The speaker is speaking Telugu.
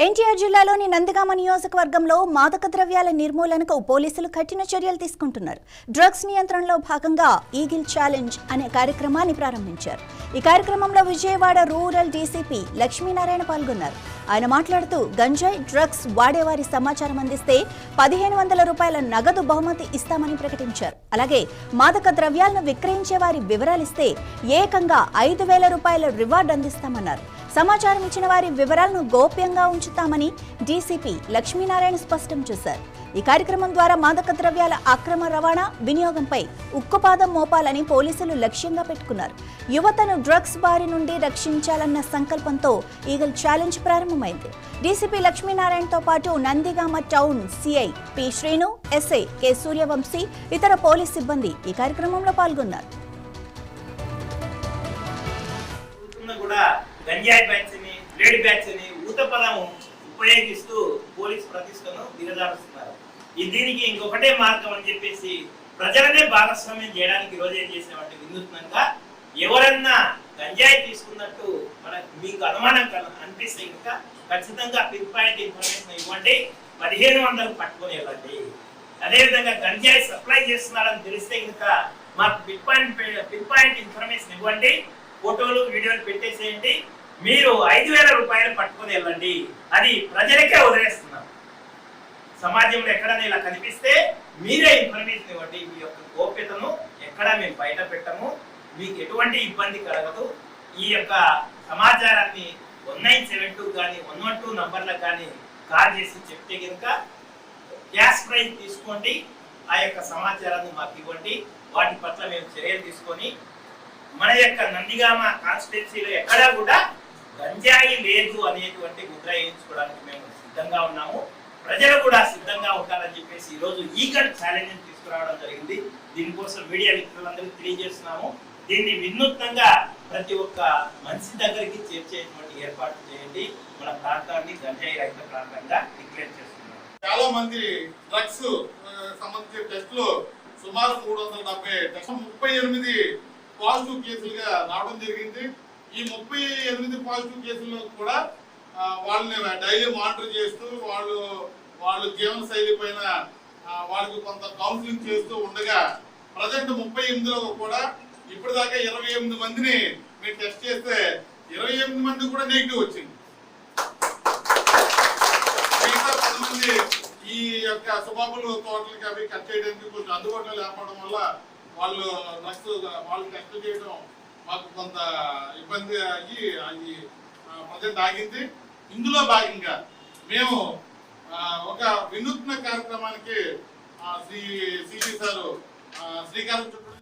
ఎన్టీఆర్ జిల్లాలోని నందిగామ నియోజకవర్గంలో మాదక ద్రవ్యాల నిర్మూలనకు పోలీసులు కఠిన చర్యలు తీసుకుంటున్నారు. డ్రగ్స్ నియంత్రణలో భాగంగా ఈగిల్ ఛాలెంజ్ అనే కార్యక్రమాన్ని ప్రారంభించారు. ఈ కార్యక్రమంలో విజయవాడ రూరల్ డీసీపీ లక్ష్మీనారాయణ పాల్గొన్నారు. ఆయన మాట్లాడుతూ గంజాయి, డ్రగ్స్ వాడేవారి సమాచారం అందిస్తే 1500 రూపాయల నగదు బహుమతి ఇస్తామని ప్రకటించారు. అలాగే మాదక ద్రవ్యాలను విక్రయించే వారి వివరాలిస్తే ఏకంగా 5000 రూపాయల రివార్డు అందిస్తామన్నారు. సమాచారం ఇచ్చిన వారి వివరాలను గోప్యంగా ఉంచుతామని డీసీపీ లక్ష్మీనారాయణ స్పష్టం చేశారు. ఈ కార్యక్రమం ద్వారా మాదక ద్రవ్యాల అక్రమ రవాణా, వినియోగంపై ఉక్కుపాదం మోపాలని పోలీసులు లక్ష్యంగా పెట్టుకున్నారు. యువతను డ్రగ్స్ బారి నుండి రక్షించాలన్న సంకల్పంతో ఈగల్ ఛాలెంజ్ ప్రారంభమైంది. డీసీపీ లక్ష్మీనారాయణతో పాటు Nandigama town CI P Srinu, SI K Suryavanshi, ఇతర పోలీస్ సిబ్బంది ఈ కార్యక్రమంలో పాల్గొన్నారు. గంజాయి బ్యాచ్ అని, లేడీ బ్యాచ్ అని ఊత పదం ఉపయోగిస్తూ పోలీస్ ప్రతిష్టను దిగజారుస్తున్నారు. దీనికి ఇంకొకటే మార్గం అని చెప్పేసి ప్రజలనే భాగస్వామ్యం చేయడానికి ఈరోజు ఏం చేసినటువంటి వినూత్నంగా ఎవరన్నా గంజాయి తీసుకున్నట్టు మీకు అనుమానం అనిపిస్తే ఇంకా ఖచ్చితంగా పిన్ పాయింట్ ఇన్ఫర్మేషన్ ఇవ్వండి, 1500 పట్టుకొని వెళ్ళండి. అదేవిధంగా గంజాయి సప్లై చేస్తున్నారని తెలిస్తే ఇంకా మాకు పిన్ పాయింట్ ఇన్ఫర్మేషన్ ఇవ్వండి, ఫోటోలు వీడియోలు పెట్టేసేయండి, మీరు 5000 రూపాయలు పట్టుకొని వెళ్ళండి. అది ప్రజలకే వదిలేస్తున్నారు. సమాజంలో ఎక్కడైనా ఇలా కనిపిస్తే మీరే ఇన్ఫర్మేషన్ ఇవ్వండి. మీ యొక్క గోప్యతను ఎక్కడా మేము బయట పెట్టము, మీకు ఎటువంటి ఇబ్బంది కలగదు. ఈ యొక్క సమాచారాన్ని 1972 కానీ 112 నంబర్లకు కానీ కాల్ చేసి చెప్తే కనుక గ్యాస్ ప్రైజ్ తీసుకోండి, ఆ యొక్క సమాచారాన్ని మాకు ఇవ్వండి. వాటి పట్ల మేము చర్యలు తీసుకొని మన యొక్క నందిగామ కాన్స్టిట్యున్సీలో ఎక్కడా కూడా గంజాయి లేదు అనేటువంటి ముద్ర వేయించుకోవడానికి మేము సిద్ధంగా ఉన్నాము. ప్రజలు కూడా సిద్ధంగా ఉంటారని చెప్పేసి ఈరోజు ఈగల్ ఛాలెంజ్ తీసుకురావడం జరిగింది. దీనికోసం మీడియా మిత్రులందరికీ తెలియజేస్తున్నాము. దీన్ని వినూత్నంగా ప్రతి ఒక్క మనిషి దగ్గరికి చేర్చేటువంటి ఏర్పాటు చేయండి. మన ప్రాంతాన్ని గంజాయి రహిత ప్రాంతంగా డిక్లేర్ చేస్తున్నాం. చాలా మంది డ్రగ్స్ సంబంధించిన టెస్టులు సుమారు 370 38 పాజిటివ్ కేసులుగా రావడం జరిగింది. ఈ 38 పాజిటివ్ కేసుల్లో కూడా వాళ్ళని డైలీ మానిటర్ చేస్తూ వాళ్ళ జీవన శైలి పైన వాళ్ళకి కొంత కౌన్సిలింగ్ చేస్తూ ఉండగా ప్రజెంట్ 38లో కూడా ఇప్పటిదాకా 28 మందిని మీరు టెస్ట్ చేస్తే 28 మంది కూడా నెగిటివ్ వచ్చింది. మిగతా 10 మంది ఈ యొక్క సుబాబులు తోటలకి అవి కట్ చేయడానికి కొంచెం అందుబాటులో లేకపోవడం వల్ల వాళ్ళు టెస్ట్ చేయడం మాకు కొంత ఇబ్బంది అయ్యి అది ప్రజెంట్ ఆగింది. ఇందులో భాగంగా మేము ఒక వినూత్న కార్యక్రమానికి శ్రీ సిసి సారు శ్రీకారం చుట్టూ